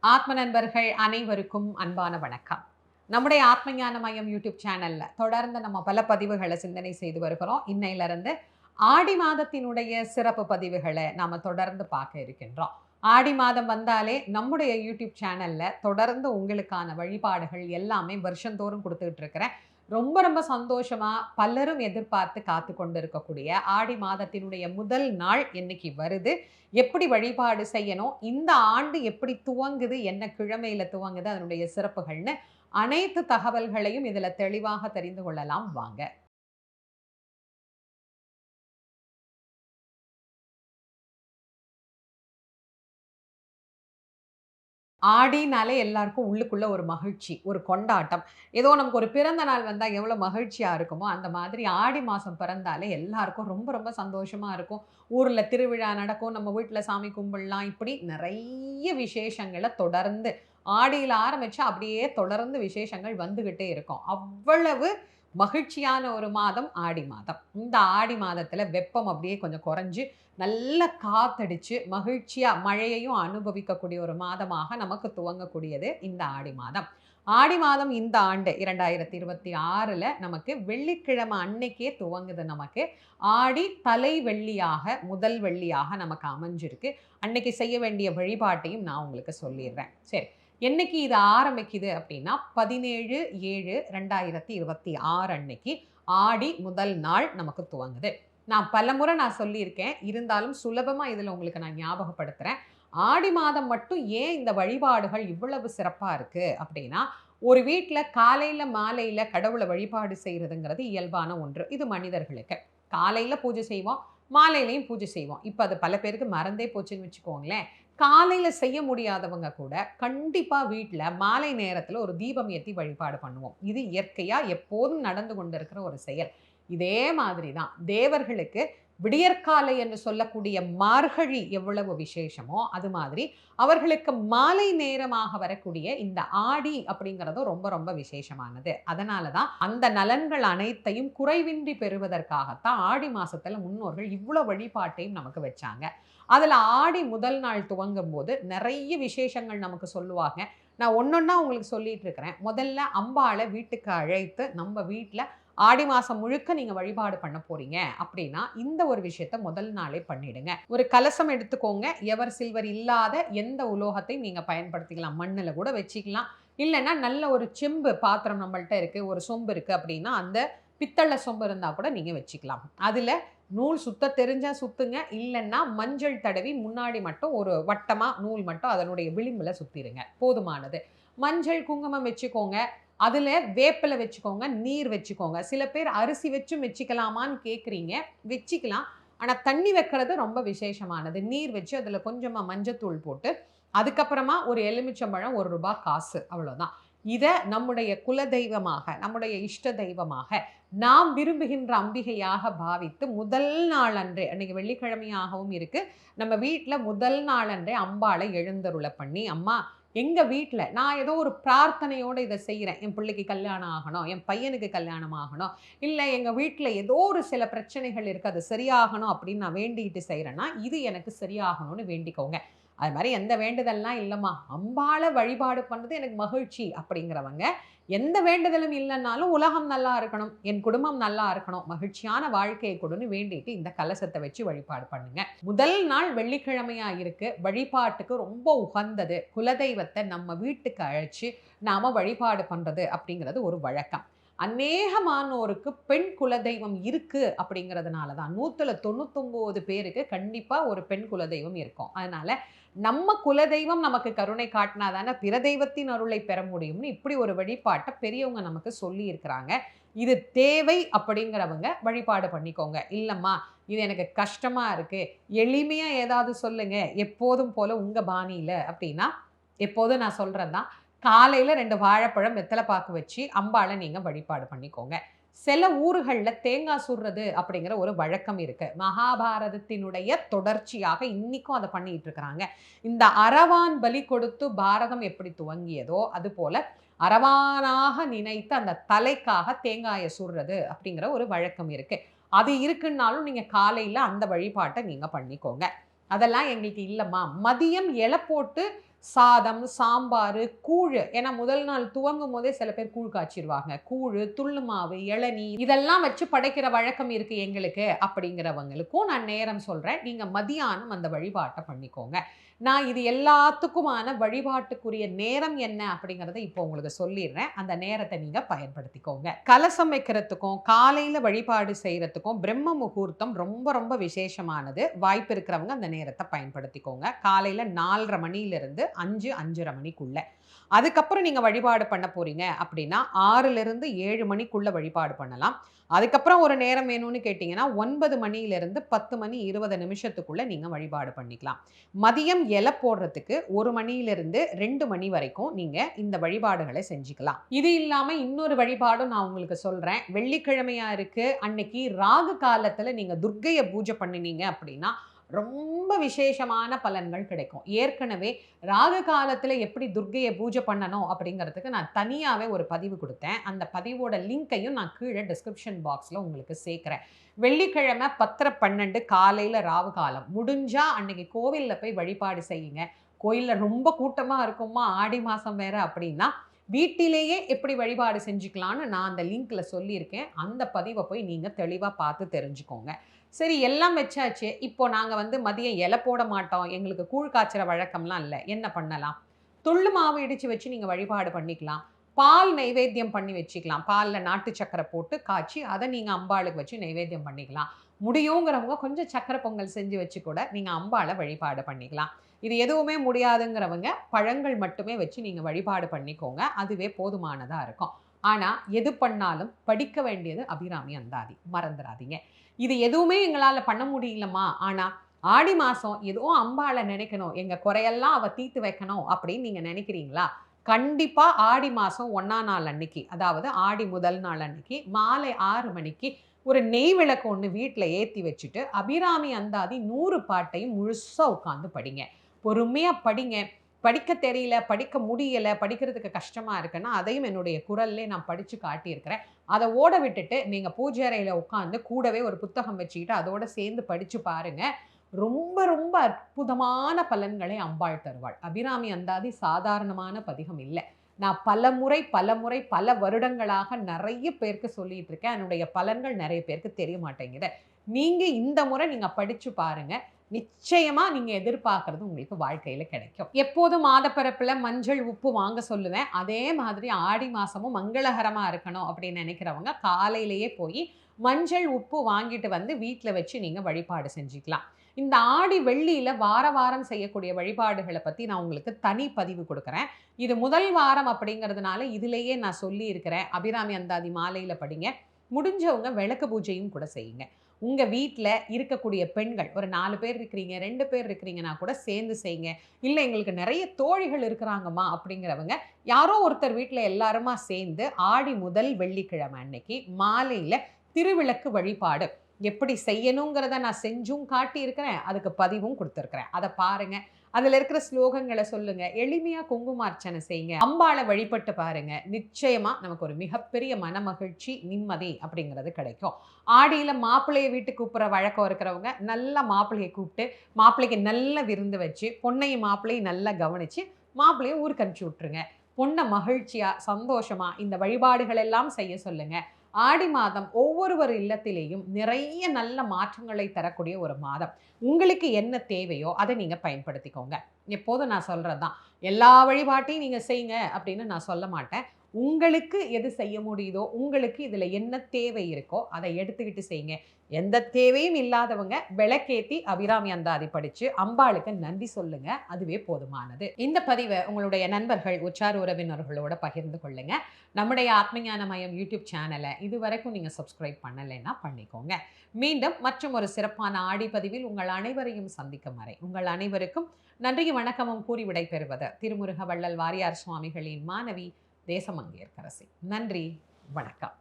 ஆத்ம நண்பர்கள் அனைவருக்கும் அன்பான வணக்கம். நம்முடைய ஆத்ம ஞான மையம் யூடியூப் சேனல்ல தொடர்ந்து நம்ம பல பதிவுகளை சிந்தனை செய்து வருகிறோம். இன்னையிலிருந்து ஆடி மாதத்தினுடைய சிறப்பு பதிவுகளை நாம தொடர்ந்து பார்க்க இருக்கின்றோம். ஆடி மாதம் வந்தாலே நம்முடைய யூடியூப் சேனல்ல தொடர்ந்து உங்களுக்கான வழிபாடுகள் எல்லாமே வருஷந்தோறும் கொடுத்துட்டு இருக்கிறேன். ரொம்ப ரொம்ப சந்தோஷமா பலரும் எதிர்பார்த்து காத்து கொண்டு இருக்கக்கூடிய ஆடி மாதத்தினுடைய முதல் நாள் என்னைக்கு வருது, எப்படி வழிபாடு செய்யணும், இந்த ஆண்டு எப்படி துவங்குது, என்ன கிழமையில துவங்குது, அதனுடைய சிறப்புகள்னு அனைத்து தகவல்களையும் இதுல தெளிவாக தெரிந்து கொள்ளலாம் வாங்க. ஆடினாலே எல்லாருக்கும் உள்ளுக்குள்ள ஒரு மகிழ்ச்சி, ஒரு கொண்டாட்டம். ஏதோ நமக்கு ஒரு பிறந்த நாள் வந்தா எவ்வளோ மகிழ்ச்சியா இருக்குமோ, அந்த மாதிரி ஆடி மாசம் பிறந்தாலே எல்லாருக்கும் ரொம்ப ரொம்ப சந்தோஷமா இருக்கும். ஊர்ல திருவிழா நடக்கும், நம்ம வீட்ல சாமி கும்பிடலாம். இப்படி நெறைய விசேஷங்கள தொடர்ந்து ஆடியில ஆரம்பிச்சா அப்படியே தொடர்ந்து விசேஷங்கள் வந்துகிட்டே இருக்கும். அவ்வளவு மகிழ்ச்சியான ஒரு மாதம் ஆடி மாதம். இந்த ஆடி மாதத்துல வெப்பம் அப்படியே கொஞ்சம் குறைஞ்சு நல்ல காத்தடிச்சு மகிழ்ச்சியா மழையையும் அனுபவிக்கக்கூடிய ஒரு மாதமாக நமக்கு துவங்கக்கூடியது இந்த ஆடி மாதம். ஆடி மாதம் இந்த ஆண்டு 2026ல நமக்கு வெள்ளிக்கிழமை அன்னைக்கே துவங்குது நமக்கு. ஆடி தலை வெள்ளியாக, முதல் வெள்ளியாக நமக்கு அமைஞ்சிருக்கு. அன்னைக்கு செய்ய வேண்டிய வழிபாட்டையும் நான் உங்களுக்கு சொல்லிடுறேன். சரி. என்னைக்கு இது ஆரம்பிக்குது அப்படின்னா 17/7/2026 அன்னைக்கு ஆடி முதல் நாள் நமக்கு துவங்குது. நான் பலமுறை சொல்லியிருக்கேன். இருந்தாலும் சுலபமா இதுல உங்களுக்கு நான் ஞாபகப்படுத்துறேன். ஆடி மாதம் மட்டும் ஏன் இந்த வழிபாடுகள் இவ்வளவு சிறப்பா இருக்கு அப்படின்னா, ஒரு வீட்ல காலையில, மாலையில கடவுள வழிபாடு செய்றதுங்கிறது இயல்பான ஒன்று. இது மனிதர்களுக்கு. காலையில பூஜை செய்வோம், மாலையிலயும் பூஜை செய்வோம். இப்ப அது பல பேருக்கு மறந்தே போச்சுன்னு வச்சுக்கோங்களேன். காலையில செய்ய முடியாதவங்க கூட கண்டிப்பா வீட்ல மாலை நேரத்துல ஒரு தீபம் ஏத்தி வழிபாடு பண்ணுவோம். இது இயற்கையா எப்போதும் நடந்து கொண்டிருக்கிற ஒரு செயல். இதே மாதிரி தான் தேவர்களுக்கு விடியற்காலை என்று சொல்லக்கூடிய மார்கழி எவ்வளவு விசேஷமோ, அது மாதிரி அவர்களுக்கு மாலை நேரமாக வரக்கூடிய இந்த ஆடி அப்படிங்கிறதும் ரொம்ப ரொம்ப விசேஷமானது. அதனால தான் அந்த நலன்கள் அனைத்தையும் குறைவின்றி பெறுவதற்காகத்தான் ஆடி மாசத்துல முன்னோர்கள் இவ்வளோ வழிபாட்டையும் நமக்கு வச்சாங்க. அதுல ஆடி முதல் நாள் துவங்கும்போது நெறைய விசேஷங்கள் நமக்கு சொல்லுவாங்க. நான் ஒண்ணொண்ணா உங்களுக்கு சொல்லிட்டு இருக்கிறேன். முதல்ல அம்பாள வீட்டுக்கு அழைத்து நம்ம வீட்ல ஆடி மாசம் முழுக்க நீங்க வழிபாடு பண்ண போறீங்க அப்படின்னா, இந்த ஒரு விஷயத்த முதல் நாளே பண்ணிடுங்க. ஒரு கலசம் எடுத்துக்கோங்க. எவர் சில்வர் இல்லாத எந்த உலோகத்தையும் நீங்க பயன்படுத்திக்கலாம். மண்ணுல கூட வச்சுக்கலாம். இல்லன்னா நல்ல ஒரு செம்பு பாத்திரம் நம்மள்ட்ட இருக்கு, ஒரு சொம்பு இருக்கு அப்படின்னா, அந்த பித்தள சொம்பு இருந்தா கூட நீங்க வச்சுக்கலாம். அதுல நூல் சுத்த தெரிஞ்சா சுத்துங்க. இல்லன்னா மஞ்சள் தடவி முன்னாடி மட்டும் ஒரு வட்டமா நூல் மட்டும் அதனுடைய விளிம்புல சுத்திருங்க. போதுமானது. மஞ்சள், குங்குமம் வச்சுக்கோங்க. அதுல வேப்பில வச்சுக்கோங்க, நீர் வச்சுக்கோங்க. சில பேர் அரிசி வச்சும் வச்சுக்கலாமான்னு கேட்குறீங்க. வச்சுக்கலாம். ஆனா தண்ணி வைக்கிறது ரொம்ப விசேஷமானது. நீர் வச்சு அதுல கொஞ்சமா மஞ்சத்தூள் போட்டு, அதுக்கப்புறமா ஒரு எலுமிச்சம்பழம் ரூ. 1 காசு அவ்வளோதான். இத நம்முடைய குலதெய்வமாக, நம்முடைய இஷ்ட தெய்வமாக, நாம் விரும்புகின்ற அம்பிகையாக பாவித்து முதல் நாள் அன்றே, அன்னைக்கு வெள்ளிக்கிழமையாகவும் இருக்கு. நம்ம வீட்ல முதல் நாள் அன்றே அம்பாள எழுந்தருள பண்ணி, அம்மா எங்க வீட்ல நான் ஏதோ ஒரு பிரார்த்தனையோட இத செய்றேன். என் பிள்ளைக்கு கல்யாணம் ஆகணும், என் பையனுக்கு கல்யாணம் ஆகணும், இல்ல எங்க வீட்ல ஏதோ ஒரு சில பிரச்சனைகள் இருக்கு. அது சரியாகணும் அப்படின்னு நான் வேண்டிட்டு செய்றேன்னா, இது எனக்கு சரியாகணும்னு வேண்டிக்கோங்க. அது மாரி எந்த வேண்டுதல்லாம் இல்லம்மா. அம்பாள வழிபாடு பண்றது எனக்கு மகிழ்ச்சி அப்படிங்கிறவங்க, எந்த வேண்டுதலும் இல்லன்னாலும் உலகம் நல்லா இருக்கணும், என் குடும்பம் நல்லா இருக்கணும், மகிழ்ச்சியான வாழ்க்கைய குடுன்னு வேண்டிட்டு இந்த கலசத்த வச்சு வழிபாடு பண்ணுங்க. முதல் நாள் வெள்ளிக்கிழமையா இருக்கு. வழிபாட்டுக்கு ரொம்ப உகந்தது. குலதெய்வத்த நம்ம வீட்டுக்கு அழைச்சு நாம வழிபாடு பண்றது அப்படிங்கிறது ஒரு வழக்கம். அநேகமானோருக்கு பெண் குலதெய்வம் இருக்கு அப்படிங்கிறதுனால தான் 100ல 99 பேருக்கு கண்டிப்பா ஒரு பெண் குலதெய்வம் இருக்கும். அதனால நம்ம குலதெய்வம் நமக்கு கருணை காட்டினா தானே பிற தெய்வத்தின் அருளை பெற முடியும்னு இப்படி ஒரு வழிபாட்ட பெரியவங்க நமக்கு சொல்லி இருக்கிறாங்க. இது தேவை அப்படிங்கிறவங்க வழிபாடு பண்ணிக்கோங்க. இல்லம்மா இது எனக்கு கஷ்டமா இருக்கு. எளிமையா ஏதாவது சொல்லுங்க. எப்போதும் போல உங்க பாணியில அப்படின்னா, எப்போதும் நான் சொல்றது தான். காலையில 2 வாழைப்பழம், வெத்தல பாக்கு வச்சு அம்பாள நீங்க வழிபாடு பண்ணிக்கோங்க. சில ஊர்கள்ல தேங்காய் சுடுறது அப்படிங்கிற ஒரு வழக்கம் இருக்கு. மகாபாரதத்தினுடைய தொடர்ச்சியாக இன்னிக்கும் அத பண்ணிட்டு இருக்கிறாங்க. இந்த அரவான் பலி கொடுத்து பாரதம் எப்படி துவங்கியதோ, அதுபோல அரவானாக நினைத்து அந்த தலைக்காக தேங்காய சுடுறது அப்படிங்கிற ஒரு வழக்கம் இருக்கு. அது இருக்குன்னாலும் நீங்க காலையில அந்த வழிபாட்ட நீங்க பண்ணிக்கோங்க. அதெல்லாம் எங்களுக்கு இல்லம்மா. மதியம் இல போட்டு சாதம், சாம்பார், கூழு. ஏன்னா முதல் நாள் துவங்கும் போதே சில பேர் கூழ் காய்ச்சிருவாங்க. கூழு, துள்ளு மாவு, இளநீ இதெல்லாம் வச்சு படைக்கிற வழக்கம் இருக்கு எங்களுக்கு அப்படிங்கிறவங்களுக்கும் நான் நேரம் சொல்றேன். நீங்க மதியானம் அந்த வழிபாட்ட பண்ணிக்கோங்க. நான் இது எல்லாத்துக்குமான வழிபாட்டுக்குரிய நேரம் என்ன அப்படிங்கிறத இப்போ உங்களுக்கு சொல்லிடுறேன். அந்த நேரத்தை நீங்க பயன்படுத்திக்கோங்க. கலசம் வைக்கிறதுக்கும், காலையில வழிபாடு செய்யறதுக்கும் பிரம்ம முகூர்த்தம் ரொம்ப ரொம்ப விசேஷமானது. வாய்ப்பு இருக்கிறவங்க அந்த நேரத்தை பயன்படுத்திக்கோங்க. காலையில 4:30 மணியிலிருந்து 5, 5:30 மணிக்குள்ள. அதுக்கப்புறம் நீங்க வழிபாடு பண்ண போறீங்க அப்படின்னா 6லிருந்து 7 மணிக்குள்ள வழிபாடு பண்ணலாம். அதுக்கப்புறம் ஒரு நேரம் வேணும்னு கேட்டீங்கன்னா 9 மணியிலிருந்து 10 மணி 20 நிமிஷத்துக்குள்ள நீங்க வழிபாடு பண்ணிக்கலாம். மதியம் இலை போடுறதுக்கு 1 மணியிலிருந்து 2 மணி வரைக்கும் நீங்க இந்த வழிபாடுகளை செஞ்சுக்கலாம். இது இல்லாம இன்னொரு வழிபாடும் நான் உங்களுக்கு சொல்றேன். வெள்ளிக்கிழமையா இருக்கு, அன்னைக்கு ராகு காலத்துல நீங்க துர்க்கைய பூஜை பண்ணினீங்க அப்படின்னா ரொம்ப விசேஷமான பலன்கள் கிடைக்கும். ஏற்கனவே ராகு காலத்துல எப்படி துர்க்கையை பூஜை பண்ணணும் அப்படிங்கிறதுக்கு நான் தனியாவே ஒரு பதிவு கொடுத்தேன். அந்த பதிவோட லிங்கையும் நான் கீழே டிஸ்கிரிப்ஷன் பாக்ஸ்ல உங்களுக்கு சேர்க்கிறேன். வெள்ளிக்கிழமை 10:12 காலையில ராகு காலம். முடிஞ்சா அன்னைக்கு கோவில்ல போய் வழிபாடு செய்யுங்க. கோயில்ல ரொம்ப கூட்டமா இருக்குமா, ஆடி மாசம் வேற அப்படின்னா வீட்டிலேயே எப்படி வழிபாடு செஞ்சுக்கலான்னு நான் அந்த லிங்க்ல சொல்லியிருக்கேன். அந்த பதிவை போய் நீங்க தெளிவா பார்த்து தெரிஞ்சுக்கோங்க. சரி, எல்லாம் வச்சாச்சு. இப்போ நாங்க மதியம் இலை போட மாட்டோம். எங்களுக்கு கூழ் காய்ச்சுற வழக்கம்லாம் இல்ல. என்ன பண்ணலாம்? துள்ளு மாவு இடிச்சு வச்சு நீங்க வழிபாடு பண்ணிக்கலாம். பால் நைவேத்தியம் பண்ணி வச்சுக்கலாம். பால்ல நாட்டு சர்க்கரை போட்டு காய்ச்சி அதை நீங்க அம்பாளுக்கு வச்சு நைவேத்தியம் பண்ணிக்கலாம். முடியுங்கிறவங்க கொஞ்சம் சர்க்கரை பொங்கல் செஞ்சு வச்சு கூட நீங்க அம்பாளை வழிபாடு பண்ணிக்கலாம். இது எதுவுமே முடியாதுங்கிறவங்க பழங்கள் மட்டுமே வச்சு நீங்க வழிபாடு பண்ணிக்கோங்க. அதுவே போதுமானதா இருக்கும். ஆனா எது பண்ணாலும் படிக்க வேண்டியது அபிராமி அந்தாதி. மறந்துடாதீங்க. இது எதுவுமே எங்களால பண்ண முடியலம்மா, ஆனா ஆடி மாசம் ஏதோ அம்பாளை நினைக்கணும், எங்க குறையெல்லாம் அவ தீர்த்து வைக்கணும் அப்படின்னு நீங்க நினைக்கிறீங்களா? கண்டிப்பா ஆடி மாசம் 1ஆம் நாள் அன்னைக்கு, அதாவது ஆடி முதல் நாள் அன்னைக்கு மாலை 6 மணிக்கு ஒரு நெய் விளக்கு ஒண்ணு வீட்ல ஏத்தி வச்சுட்டு அபிராமி அந்தாதி 100 பாட்டையும் முழுசா உட்கார்ந்து படிங்க. பொறுமையா படிங்க. படிக்க தெரியல, படிக்க முடியல, படிக்கிறதுக்கு கஷ்டமா இருக்குன்னா அதையும் என்னுடைய குரல்லே நான் படிச்சு காட்டியிருக்கிறேன். அதை ஓட விட்டுட்டு நீங்க பூஜை அறையில உட்கார்ந்து கூடவே ஒரு புத்தகம் வச்சுக்கிட்டு அதோட சேர்ந்து படிச்சு பாருங்க. ரொம்ப ரொம்ப அற்புதமான பலன்களை அம்பாள் தருவாள். அபிராமி அந்தாதி சாதாரணமான பதிகம் இல்ல. நான் பலமுறை பல வருடங்களாக நிறைய பேருக்கு சொல்லிட்டு இருக்கேன். என்னுடைய பலன்கள் நிறைய பேருக்கு தெரிய மாட்டேங்குது. நீங்க இந்த முறை நீங்க படிச்சு பாருங்க. நிச்சயமா நீங்க எதிர்பார்க்கறது உங்களுக்கு வாழ்க்கையில கிடைக்கும். எப்போதும் மாதப்பிறப்புல மஞ்சள், உப்பு வாங்க சொல்லுவேன். அதே மாதிரி ஆடி மாசமும் மங்களகரமா இருக்கணும் அப்படின்னு நினைக்கிறவங்க காலையிலேயே போய் மஞ்சள், உப்பு வாங்கிட்டு வீட்ல வச்சு நீங்க வழிபாடு செஞ்சுக்கலாம். இந்த ஆடி வெள்ளியில வாரம் செய்யக்கூடிய வழிபாடுகளை பத்தி நான் உங்களுக்கு தனி பதிவு கொடுக்குறேன். இது முதல் வாரம் அப்படிங்கிறதுனால இதிலேயே நான் சொல்லி இருக்கிறேன். அபிராமி அந்தாதி மாலையில படிங்க. முடிஞ்சவங்க விளக்கு பூஜையும் கூட செய்யுங்க. உங்க வீட்ல இருக்கக்கூடிய பெண்கள் ஒரு 4 பேர் இருக்கிறீங்க, 2 பேர் இருக்கிறீங்கன்னா கூட சேர்ந்து செய்யுங்க. இல்ல எங்களுக்கு நிறைய தோழிகள் இருக்கிறாங்கம்மா அப்படிங்கிறவங்க யாரோ ஒருத்தர் வீட்ல எல்லாருமா சேர்ந்து ஆடி முதல் வெள்ளிக்கிழமை அன்னைக்கு மாலையில திருவிளக்கு வழிபாடு எப்படி செய்யணுங்கிறத நான் செஞ்சும் காட்டியிருக்கிறேன். அதுக்கு பதிவும் கொடுத்துருக்கிறேன். அதை பாருங்க. அதுல இருக்கிற ஸ்லோகங்களை சொல்லுங்க. எளிமையா குங்குமார்ச்சனை செய்யுங்க. அம்பாளை வழிபட்டு பாருங்க. நிச்சயமா நமக்கு ஒரு மிகப்பெரிய மனமகிழ்ச்சி, நிம்மதி அப்படிங்கிறது கிடைக்கும். ஆடியில மாப்பிள்ளையை வீட்டுக்கு கூப்பிடுற வழக்கம் இருக்கிறவங்க நல்ல மாப்பிள்ளையை கூப்பிட்டு மாப்பிள்ளைக்கு நல்ல விருந்து வச்சு பொண்ணையும் மாப்பிள்ளையும் நல்லா கவனிச்சு மாப்பிள்ளையை ஊருக்கு அனுப்பிச்சு விட்டுருங்க. பொண்ணை மகிழ்ச்சியா சந்தோஷமா இந்த வழிபாடுகள் எல்லாம் செய்ய சொல்லுங்க. ஆடி மாதம் ஒவ்வொருவர் இல்லத்திலேயும் நிறைய நல்ல மாற்றங்களை தரக்கூடிய ஒரு மாதம். உங்களுக்கு என்ன தேவையோ அதை நீங்க பயன்படுத்திக்கோங்க. எப்போதும் நான் சொல்றதுதான், எல்லா வழிபாட்டையும் நீங்க செய்யுங்க அப்படின்னு நான் சொல்ல மாட்டேன். உங்களுக்கு எது செய்ய முடியுதோ, உங்களுக்கு இதுல என்ன தேவை இருக்கோ அதை எடுத்துக்கிட்டு செய்யுங்க. எந்த தேவையும் இல்லாதவங்க விளக்கேத்தி அபிராமி அந்தாதி படிச்சு அம்பாளுக்கு நன்றி சொல்லுங்க. அதுவே போதுமானது. இந்த பதிவை உங்களுடைய நண்பர்கள், உற்றார் உறவினர்களோட பகிர்ந்து கொள்ளுங்க. நம்முடைய ஆத்மஞான மயம் யூடியூப் சேனலை இதுவரைக்கும் நீங்க சப்ஸ்கிரைப் பண்ணலைன்னா பண்ணிக்கோங்க. மீண்டும் மற்றும் ஒரு சிறப்பான ஆடி பதிவில் உங்கள் அனைவரையும் சந்திக்கும் வரை உங்கள் அனைவருக்கும் நன்றியும் வணக்கமும் கூறி விடைபெறுவது திருமுருக வள்ளல் வாரியார் சுவாமிகளின் மாணவி தேசமங்கையர்க்கரசி. நன்றி, வணக்கம்.